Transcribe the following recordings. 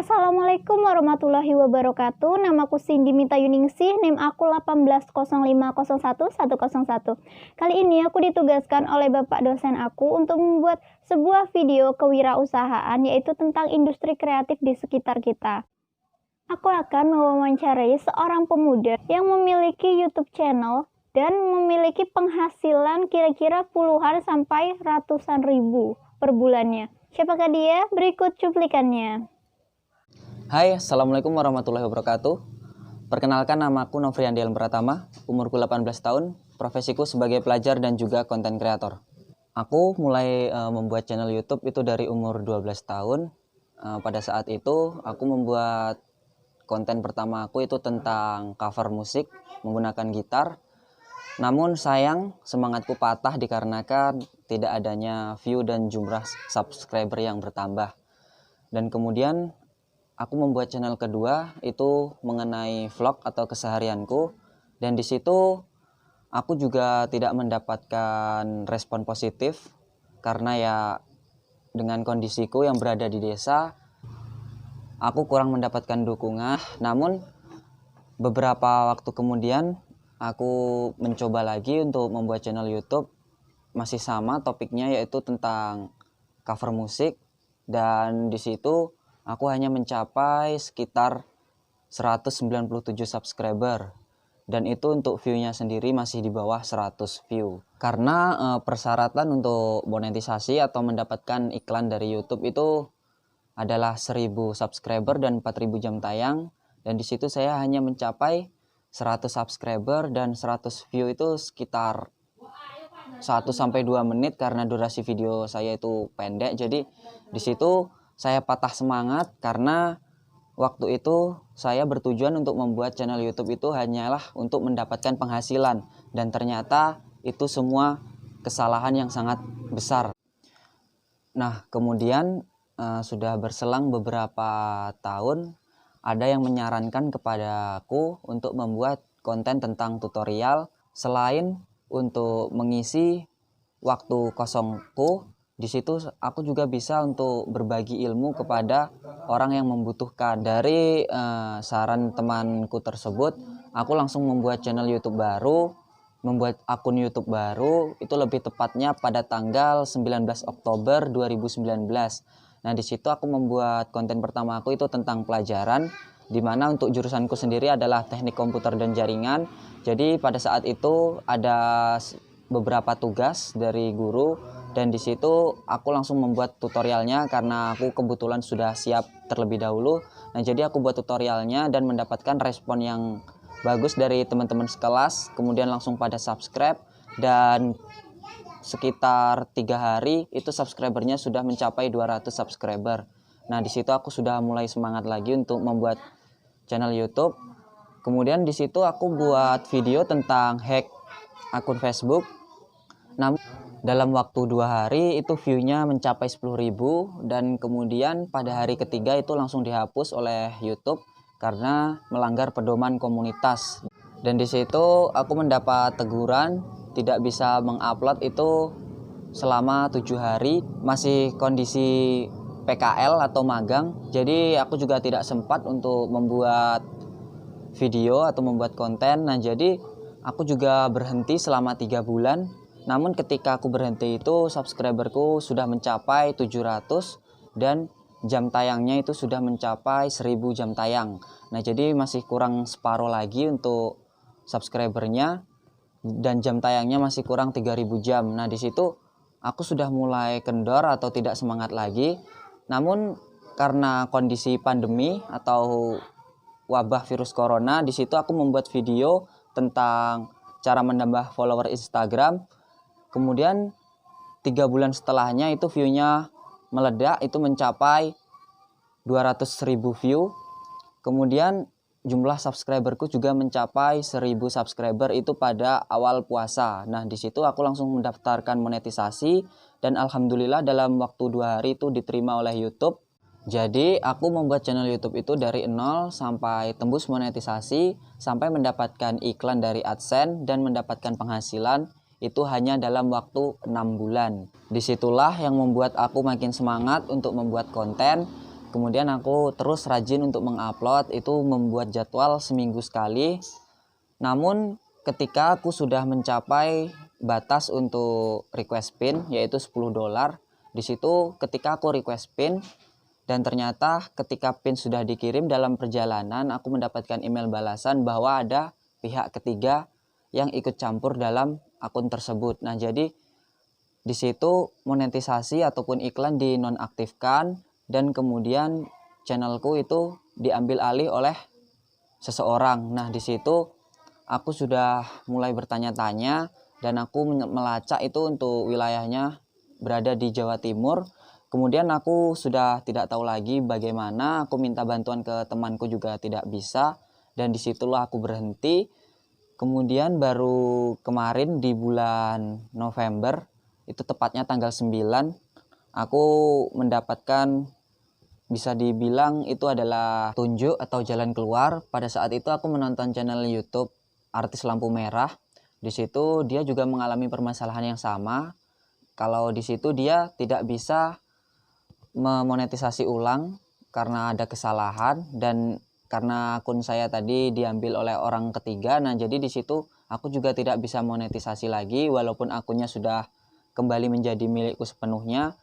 Assalamualaikum warahmatullahi wabarakatuh. Namaku Cindy Mita Yuningsih, NIM aku 180501101. Kali ini aku ditugaskan oleh Bapak dosen aku untuk membuat sebuah video kewirausahaan, yaitu tentang industri kreatif di sekitar kita. Aku akan mewawancarai seorang pemuda yang memiliki YouTube channel dan memiliki penghasilan kira-kira puluhan sampai ratusan ribu per bulannya. Siapakah dia? Berikut cuplikannya. Hai, Assalamualaikum warahmatullahi wabarakatuh. Perkenalkan, namaku Novrian Dian Pratama, umurku 18 tahun, profesiku sebagai pelajar dan juga konten kreator. Aku mulai membuat channel YouTube itu dari umur 12 tahun. Pada saat itu aku membuat konten pertama aku itu tentang cover musik menggunakan gitar. Namun sayang, semangatku patah dikarenakan tidak adanya view dan jumlah subscriber yang bertambah. Dan kemudian aku membuat channel kedua itu mengenai vlog atau keseharianku, dan di situ aku juga tidak mendapatkan respon positif karena ya dengan kondisiku yang berada di desa, aku kurang mendapatkan dukungan. Namun beberapa waktu kemudian aku mencoba lagi untuk membuat channel YouTube, masih sama topiknya yaitu tentang cover musik, dan di situ aku hanya mencapai sekitar 197 subscriber, dan itu untuk view-nya sendiri masih di bawah 100 view. Karena persyaratan untuk monetisasi atau mendapatkan iklan dari YouTube itu adalah 1000 subscriber dan 4000 jam tayang, dan di situ saya hanya mencapai 100 subscriber dan 100 view itu sekitar 1-2 menit karena durasi video saya itu pendek. Jadi di situ saya patah semangat karena waktu itu saya bertujuan untuk membuat channel YouTube itu hanyalah untuk mendapatkan penghasilan, dan ternyata itu semua kesalahan yang sangat besar. Nah, kemudian sudah berselang beberapa tahun, ada yang menyarankan kepada aku untuk membuat konten tentang tutorial selain untuk mengisi waktu kosongku. Di situ aku juga bisa untuk berbagi ilmu kepada orang yang membutuhkan. Dari saran temanku tersebut, aku langsung membuat channel YouTube baru, membuat akun YouTube baru, itu lebih tepatnya pada tanggal 19 Oktober 2019. Nah, di situ aku membuat konten pertama aku itu tentang pelajaran, di mana untuk jurusanku sendiri adalah Teknik Komputer dan Jaringan. Jadi pada saat itu ada beberapa tugas dari guru, dan di situ aku langsung membuat tutorialnya karena aku kebetulan sudah siap terlebih dahulu. Nah, jadi aku buat tutorialnya dan mendapatkan respon yang bagus dari teman-teman sekelas. Kemudian langsung pada subscribe, dan sekitar 3 hari itu subscribernya sudah mencapai 200 subscriber. Nah, di situ aku sudah mulai semangat lagi untuk membuat channel YouTube. Kemudian di situ aku buat video tentang hack akun Facebook. Namun dalam waktu 2 hari itu view-nya mencapai 10.000, dan kemudian pada hari ketiga itu langsung dihapus oleh YouTube karena melanggar pedoman komunitas. Dan di situ aku mendapat teguran tidak bisa mengupload itu selama 7 hari, masih kondisi PKL atau magang. Jadi aku juga tidak sempat untuk membuat video atau membuat konten. Nah, jadi aku juga berhenti selama 3 bulan. Namun ketika aku berhenti itu subscriberku sudah mencapai 700 dan jam tayangnya itu sudah mencapai 1000 jam tayang. Nah, jadi masih kurang separuh lagi untuk subscribernya, dan jam tayangnya masih kurang 3000 jam. Nah, di situ aku sudah mulai kendor atau tidak semangat lagi. Namun karena kondisi pandemi atau wabah virus corona, di situ aku membuat video tentang cara menambah follower Instagram. Kemudian 3 bulan setelahnya itu view-nya meledak, itu mencapai 200.000 view. Kemudian jumlah subscriberku juga mencapai 1000 subscriber itu pada awal puasa. Nah, di situ aku langsung mendaftarkan monetisasi, dan alhamdulillah dalam waktu 2 hari itu diterima oleh YouTube. Jadi aku membuat channel YouTube itu dari 0 sampai tembus monetisasi, sampai mendapatkan iklan dari AdSense dan mendapatkan penghasilan itu hanya dalam waktu 6 bulan. Disitulah yang membuat aku makin semangat untuk membuat konten, Kemudian aku terus rajin untuk mengupload, itu membuat jadwal seminggu sekali. Namun ketika aku sudah mencapai batas untuk request pin yaitu $10, di situ ketika aku request pin dan ternyata ketika pin sudah dikirim dalam perjalanan, aku mendapatkan email balasan bahwa ada pihak ketiga yang ikut campur dalam akun tersebut. Nah, jadi di situ monetisasi ataupun iklan dinonaktifkan dan kemudian channelku itu diambil alih oleh seseorang. Nah, di situ aku sudah mulai bertanya-tanya dan aku melacak itu untuk wilayahnya berada di Jawa Timur. Kemudian aku sudah tidak tahu lagi bagaimana, aku minta bantuan ke temanku juga tidak bisa, dan disitulah aku berhenti. Kemudian baru kemarin di bulan November, itu tepatnya tanggal 9, aku mendapatkan, bisa dibilang itu adalah tunjuk atau jalan keluar. Pada saat itu aku menonton channel YouTube artis lampu merah. Di situ dia juga mengalami permasalahan yang sama. Kalau di situ dia tidak bisa memonetisasi ulang karena ada kesalahan dan karena akun saya tadi diambil oleh orang ketiga. Nah, jadi di situ aku juga tidak bisa monetisasi lagi walaupun akunnya sudah kembali menjadi milikku sepenuhnya.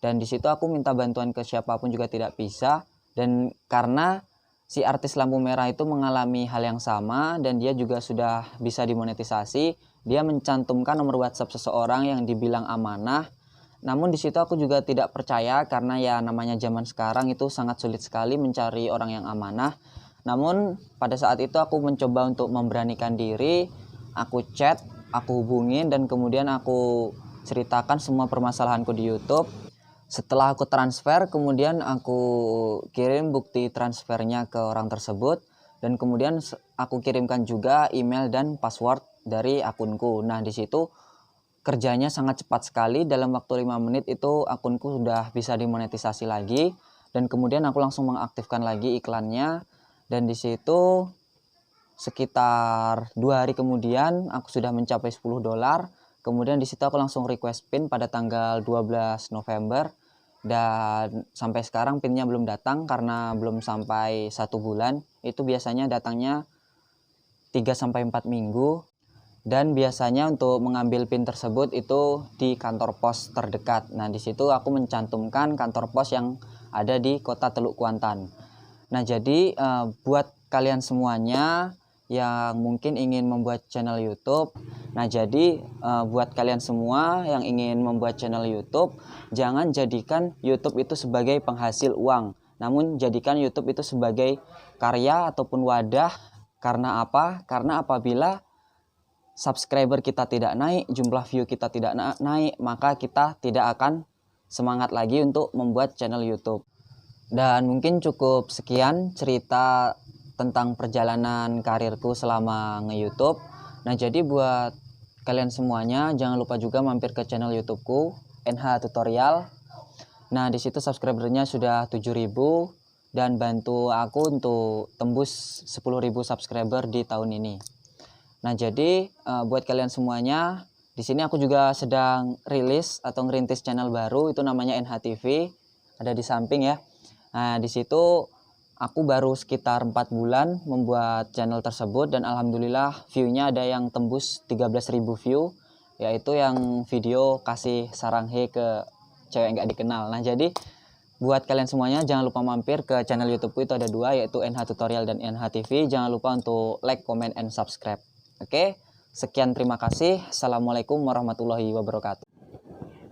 Dan di situ aku minta bantuan ke siapapun juga tidak bisa. Dan karena si artis lampu merah itu mengalami hal yang sama dan dia juga sudah bisa dimonetisasi, dia mencantumkan nomor WhatsApp seseorang yang dibilang amanah. Namun di situ aku juga tidak percaya karena ya namanya zaman sekarang itu sangat sulit sekali mencari orang yang amanah. Namun pada saat itu aku mencoba untuk memberanikan diri, aku chat, aku hubungin dan kemudian aku ceritakan semua permasalahanku di YouTube. Setelah aku transfer, kemudian aku kirim bukti transfernya ke orang tersebut dan kemudian aku kirimkan juga email dan password dari akunku. Nah, di situ kerjanya sangat cepat sekali, dalam waktu 5 menit itu akunku sudah bisa dimonetisasi lagi dan kemudian aku langsung mengaktifkan lagi iklannya dan di situ sekitar 2 hari kemudian aku sudah mencapai $10. Kemudian di situ aku langsung request pin pada tanggal 12 November dan sampai sekarang pinnya belum datang karena belum sampai 1 bulan. Itu biasanya datangnya 3-4 minggu. Dan biasanya untuk mengambil PIN tersebut itu di kantor pos terdekat. Nah, di situ aku mencantumkan kantor pos yang ada di kota Teluk Kuantan. Nah, jadi buat kalian semuanya yang mungkin ingin membuat channel YouTube, nah jadi buat kalian semua yang ingin membuat channel YouTube, jangan jadikan YouTube itu sebagai penghasil uang. Namun jadikan YouTube itu sebagai karya ataupun wadah. Karena apa? Karena apabila subscriber kita tidak naik, jumlah view kita tidak naik, maka kita tidak akan semangat lagi untuk membuat channel YouTube. Dan mungkin cukup sekian cerita tentang perjalanan karirku selama nge-YouTube. Nah, jadi buat kalian semuanya jangan lupa juga mampir ke channel YouTubeku NH Tutorial. Nah, di situ subscribernya sudah 7.000 dan bantu aku untuk tembus 10.000 subscriber di tahun ini. Nah, jadi buat kalian semuanya, di sini aku juga sedang rilis atau ngerintis channel baru, itu namanya NHTV, ada di samping ya. Nah, di situ aku baru sekitar 4 bulan membuat channel tersebut dan alhamdulillah view-nya ada yang tembus 13.000 view, yaitu yang video kasih sarang he ke cewek nggak dikenal. Nah, jadi buat kalian semuanya jangan lupa mampir ke channel YouTube itu ada 2, yaitu NH Tutorial dan NHTV. Jangan lupa untuk like, comment, and subscribe. Oke, sekian, terima kasih. Assalamualaikum warahmatullahi wabarakatuh.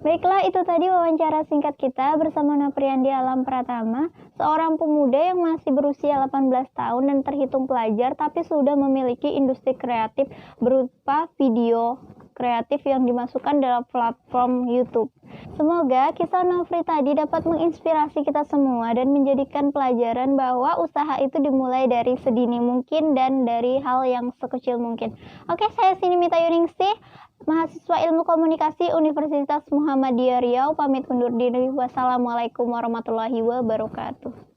Baiklah, itu tadi wawancara singkat kita bersama Nofriandi Alam Pratama, seorang pemuda yang masih berusia 18 tahun dan terhitung pelajar tapi sudah memiliki industri kreatif berupa video kreatif yang dimasukkan dalam platform YouTube. Semoga kisah Nofri tadi dapat menginspirasi kita semua dan menjadikan pelajaran bahwa usaha itu dimulai dari sedini mungkin dan dari hal yang sekecil mungkin. Oke, saya Sinimita Yuningsih, mahasiswa Ilmu Komunikasi Universitas Muhammadiyah Riau, pamit undur diri. Wassalamualaikum warahmatullahi wabarakatuh.